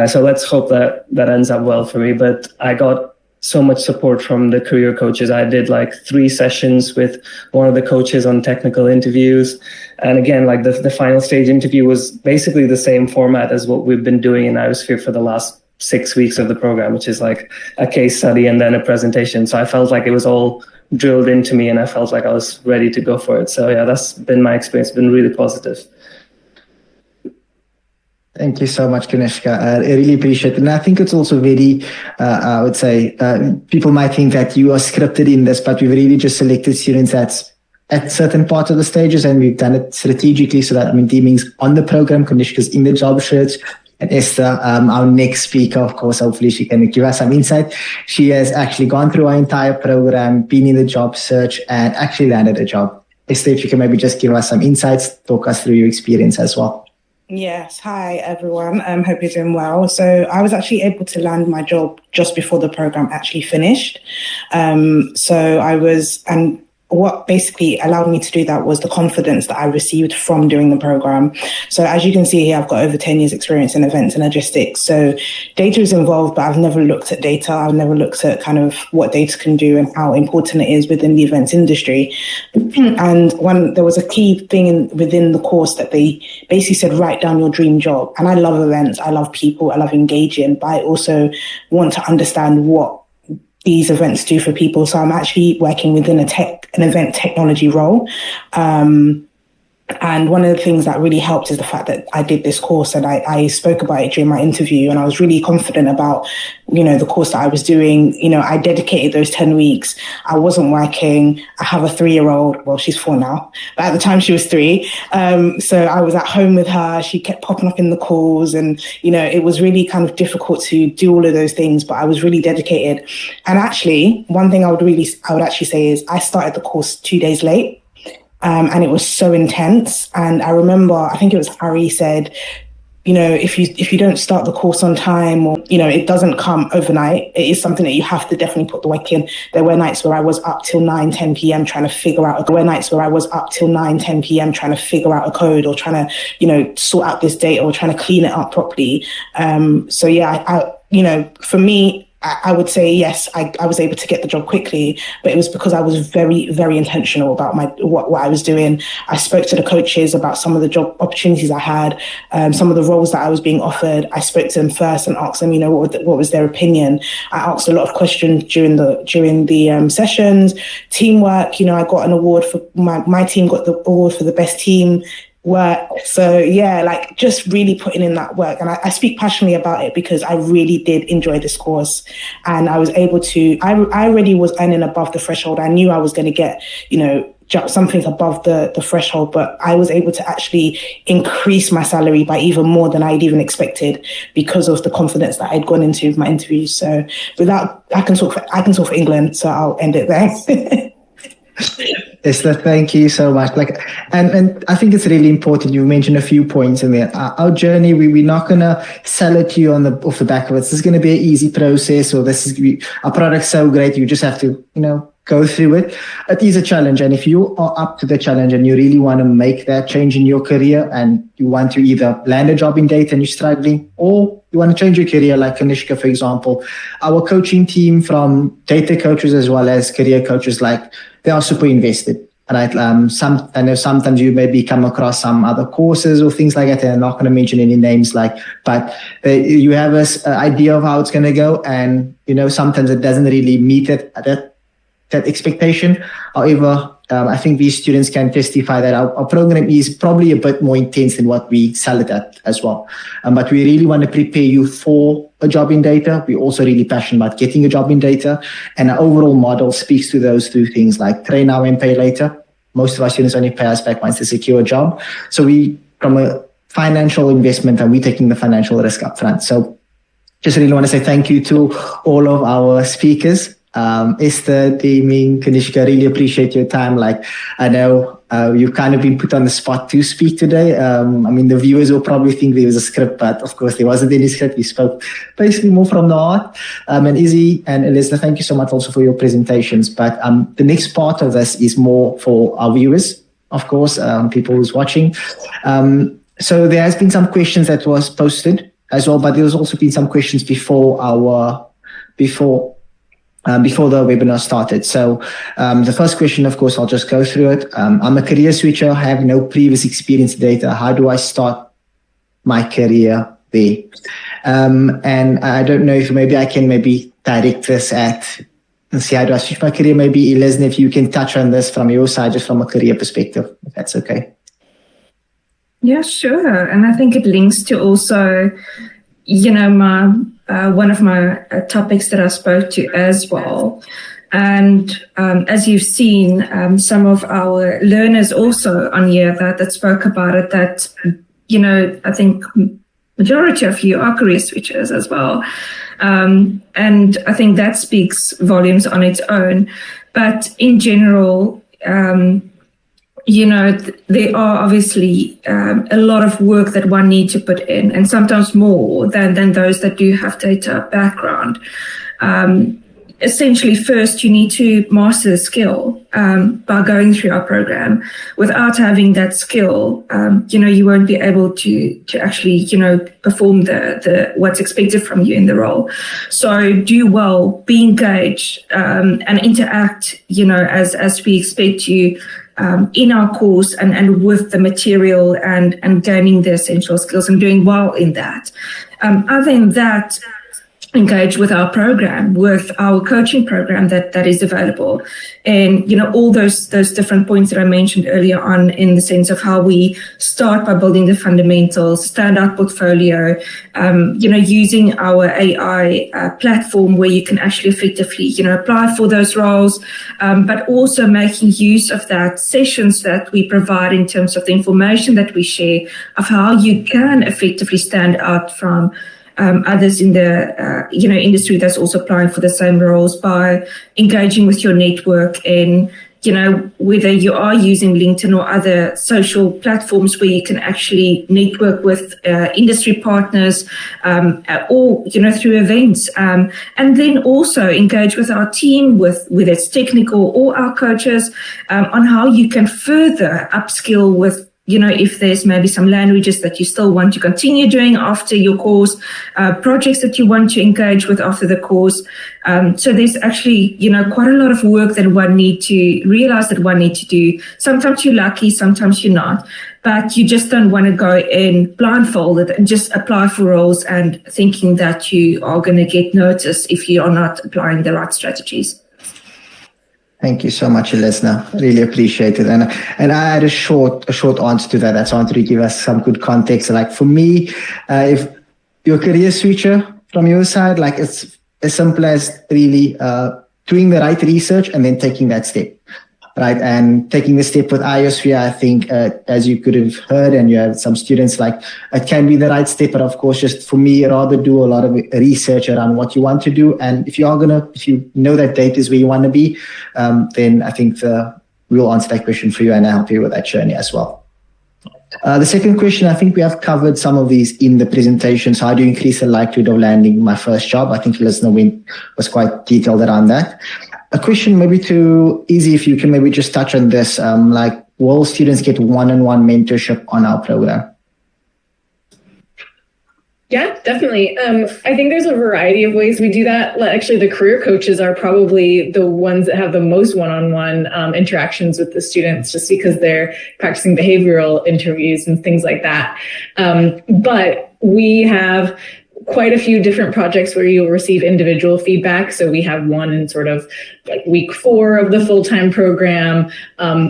So let's hope that ends up well for me. But I got so much support from the career coaches. I did like 3 sessions with one of the coaches on technical interviews. And again, like the final stage interview was basically the same format as what we've been doing in iO-Sphere for the last 6 weeks of the program, which is like a case study and then a presentation. So I felt like it was all drilled into me and I felt like I was ready to go for it. So yeah, that's been my experience. It's been really positive. Thank you so much, Kanishka. I really appreciate it. And I think it's also very, I would say, people might think that you are scripted in this, but we've really just selected students that's at certain parts of the stages, and we've done it strategically so that, I mean, Deeming's on the program, Kanishka's in the job search, and Esther, our next speaker, of course, hopefully she can give us some insight. She has actually gone through our entire program, been in the job search, and actually landed a job. Esther, if you can maybe just give us some insights, talk us through your experience as well. Yes, hi everyone. Hope you're doing well. So I was actually able to land my job just before the program actually finished. What basically allowed me to do that was the confidence that I received from doing the program. So as you can see here, I've got over 10 years experience in events and logistics. So data is involved, but I've never looked at data. I've never looked at kind of what data can do and how important it is within the events industry. And there was a key thing within the course that they basically said, write down your dream job. And I love events. I love people. I love engaging, but I also want to understand what these events do for people. So I'm actually working within an event technology role. And one of the things that really helped is the fact that I did this course, and I spoke about it during my interview, and I was really confident about, the course that I was doing. I dedicated those 10 weeks. I wasn't working. I have a 3-year-old. Well, she's 4 now, but at the time she was 3. So I was at home with her. She kept popping up in the calls, and, it was really kind of difficult to do all of those things, but I was really dedicated. And actually, one thing I would actually say is I started the course 2 days late. And it was so intense. And I remember, I think it was Harry said, if you don't start the course on time, or, it doesn't come overnight, it is something that you have to definitely put the work in. There were nights where I was up till 9, 10 p.m. trying to figure out a code, or trying to, sort out this data or trying to clean it up properly. So yeah, for me, I would say, yes, I was able to get the job quickly, but it was because I was very, very intentional about what I was doing. I spoke to the coaches about some of the job opportunities I had, some of the roles that I was being offered. I spoke to them first and asked them, what was their opinion. I asked a lot of questions during the sessions. Teamwork, I got an award for my team got the award for the best team work. So yeah, like just really putting in that work. And I speak passionately about it because I really did enjoy this course, and I was able to, I already was earning above the threshold. I knew I was going to get, something above the threshold, but I was able to actually increase my salary by even more than I'd even expected because of the confidence that I'd gone into with my interviews. So I can talk for England, so I'll end it there. Esther, thank you so much. And I think it's really important. You mentioned a few points in there. Our journey, we're not going to sell it to you off the back of it. This is going to be an easy process, or our product's so great, you just have to, go through it. It is a challenge. And if you are up to the challenge and you really want to make that change in your career, and you want to either land a job in data and you're struggling, or you want to change your career, like Kanishka, for example, our coaching team, from data coaches as well as career coaches, they are super invested. Right? I know sometimes you maybe come across some other courses or things like that, and I'm not going to mention any names, but you have an idea of how it's going to go, and sometimes it doesn't really meet that expectation. However, I think these students can testify that our program is probably a bit more intense than what we sell it at as well. But we really want to prepare you for a job in data. We're also really passionate about getting a job in data. And our overall model speaks to those 2 things, like train now and pay later. Most of our students only pay us back once they secure a job. So from a financial investment, and we're taking the financial risk up front. So just really want to say thank you to all of our speakers. Esther, Damien, Kanishka, really appreciate your time. Like, I know you've kind of been put on the spot to speak today. I mean, the viewers will probably think there was a script, but of course there wasn't any script. We spoke basically more from the heart. And Izzy and Elisa, thank you so much also for your presentations. But the next part of this is more for our viewers, of course, people who's watching. So there has been some questions that was posted as well, but there's also been some questions before the webinar started. So the first question, of course, I'll just go through it. I'm a career switcher, I have no previous experience in data. How do I start my career there? And I don't know if maybe I can direct this at, let's see, how do I switch my career? Maybe Elizabeth, if you can touch on this from your side, just from a career perspective, if that's okay. Yeah, sure. And I think it links to also, my one of my topics that I spoke to as well. And as you've seen, some of our learners also on here that spoke about it, that, I think majority of you are career switchers as well. And I think that speaks volumes on its own. But in general, there are obviously a lot of work that one needs to put in, and sometimes more than those that do have data background. Essentially, first, you need to master the skill by going through our program. Without having that skill, you won't be able to actually, perform the what's expected from you in the role. So do well, be engaged, and interact, as we expect you in our course and with the material and gaining the essential skills and doing well in that. Other than that, engage with our program, with our coaching program that is available. And, all those different points that I mentioned earlier on, in the sense of how we start by building the fundamentals, standout portfolio, using our AI platform where you can actually effectively, apply for those roles, but also making use of that sessions that we provide in terms of the information that we share of how you can effectively stand out from others in the industry that's also applying for the same roles, by engaging with your network and whether you are using LinkedIn or other social platforms where you can actually network with industry partners, or through events, and then also engage with our team, whether it's technical or our coaches, on how you can further upskill with if there's maybe some languages that you still want to continue doing after your course, projects that you want to engage with after the course. So there's actually, quite a lot of work that one need to realize that one need to do. Sometimes you're lucky, sometimes you're not, but you just don't want to go in blindfolded and just apply for roles and thinking that you are going to get noticed if you are not applying the right strategies. Thank you so much, Elizna. Really appreciate it. And I had a short answer to that. That's wanted to give us some good context. Like for me, if you're a career switcher from your side, like it's as simple as really doing the right research and then taking that step, right? And taking the step with iO-Sphere, I think, as you could have heard, and you have some students, like it can be the right step, but of course, just for me, rather do a lot of research around what you want to do. And if you know that data is where you want to be, then I think we'll answer that question for you and help you with that journey as well. The second question, I think we have covered some of these in the presentation. So how do you increase the likelihood of landing my first job? I think the listener was quite detailed around that. A question maybe to Izzy, if you can maybe just touch on this, like will students get one-on-one mentorship on our program? Yeah, definitely. I think there's a variety of ways we do that. Actually, the career coaches are probably the ones that have the most one-on-one interactions with the students, just because they're practicing behavioral interviews and things like that. But we have quite a few different projects where you'll receive individual feedback. So we have one in sort of like week 4 of the full-time program.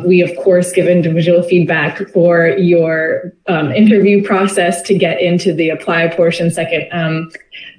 We, of course, give individual feedback for your interview process to get into the apply portion, second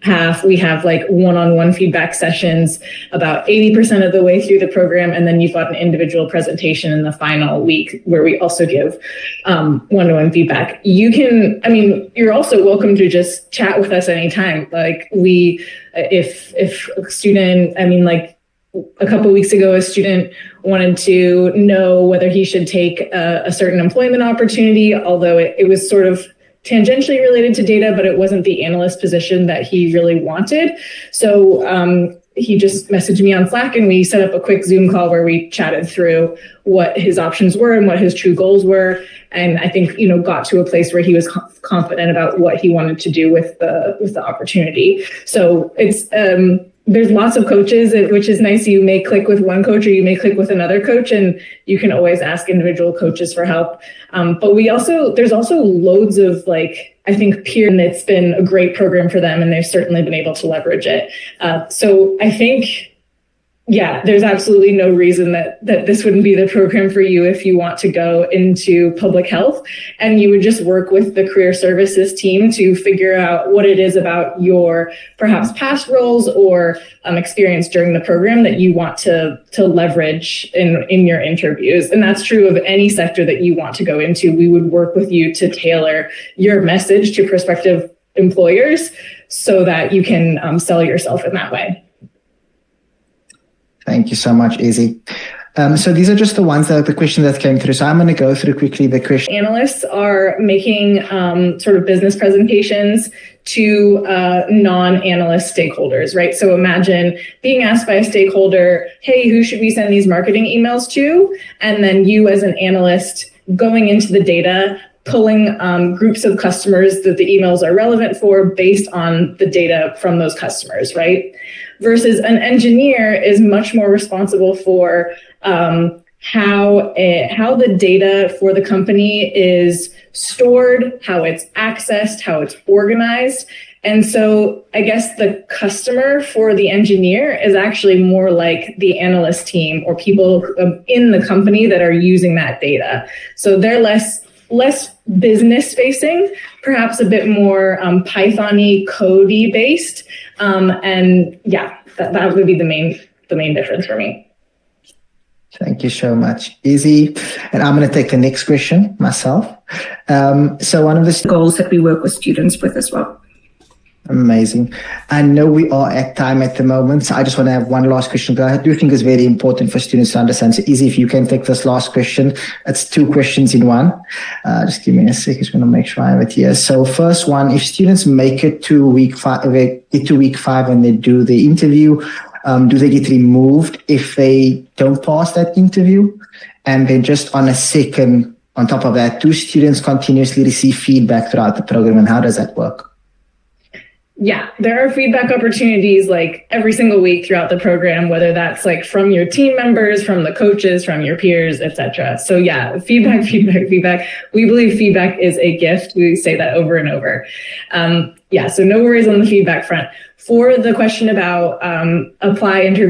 half. We have like one-on-one feedback sessions about 80% of the way through the program. And then you've got an individual presentation in the final week where we also give one-to-one feedback. You're also welcome to just chat with us anytime. Like if a student, a couple of weeks ago, a student wanted to know whether he should take a certain employment opportunity, although it was sort of tangentially related to data, but it wasn't the analyst position that he really wanted. So he just messaged me on Slack and we set up a quick Zoom call where we chatted through what his options were and what his true goals were. And I think, got to a place where he was confident about what he wanted to do with the opportunity. So it's, there's lots of coaches, which is nice. You may click with one coach or you may click with another coach, and you can always ask individual coaches for help. But there's also loads of I think peer, and it's been a great program for them, and they've certainly been able to leverage it. So I think, there's absolutely no reason that this wouldn't be the program for you if you want to go into public health, and you would just work with the career services team to figure out what it is about your perhaps past roles or experience during the program that you want to leverage in your interviews. And that's true of any sector that you want to go into. We would work with you to tailor your message to prospective employers so that you can sell yourself in that way. Thank you so much, Izzy. So these are just the questions that came through. So I'm going to go through quickly the question. Analysts are making sort of business presentations to non-analyst stakeholders, right? So imagine being asked by a stakeholder, hey, who should we send these marketing emails to? And then you as an analyst going into the data, pulling groups of customers that the emails are relevant for based on the data from those customers, right? Versus an engineer is much more responsible for how the data for the company is stored, how it's accessed, how it's organized. And so I guess the customer for the engineer is actually more like the analyst team or people in the company that are using that data. So they're less business facing, perhaps a bit more Python-y, code-y based. That would be the main difference for me. Thank you so much, Izzy. And I'm going to take the next question myself. So one of the goals that we work with students with as well. Amazing. I know we are at time at the moment, so I just want to have one last question, but I do think it's very important for students to understand. So Izzy, if you can take this last question, it's 2 questions in one. Just give me a second. I just want to make sure I have it here. So first one, if students make it to week 5, and they do the interview, do they get removed if they don't pass that interview? And then just on top of that, do students continuously receive feedback throughout the program, and how does that work? Yeah, there are feedback opportunities every single week throughout the program, whether that's from your team members, from the coaches, from your peers, etc. So yeah, feedback. We believe feedback is a gift. We say that over and over. So no worries on the feedback front. For the question about apply interview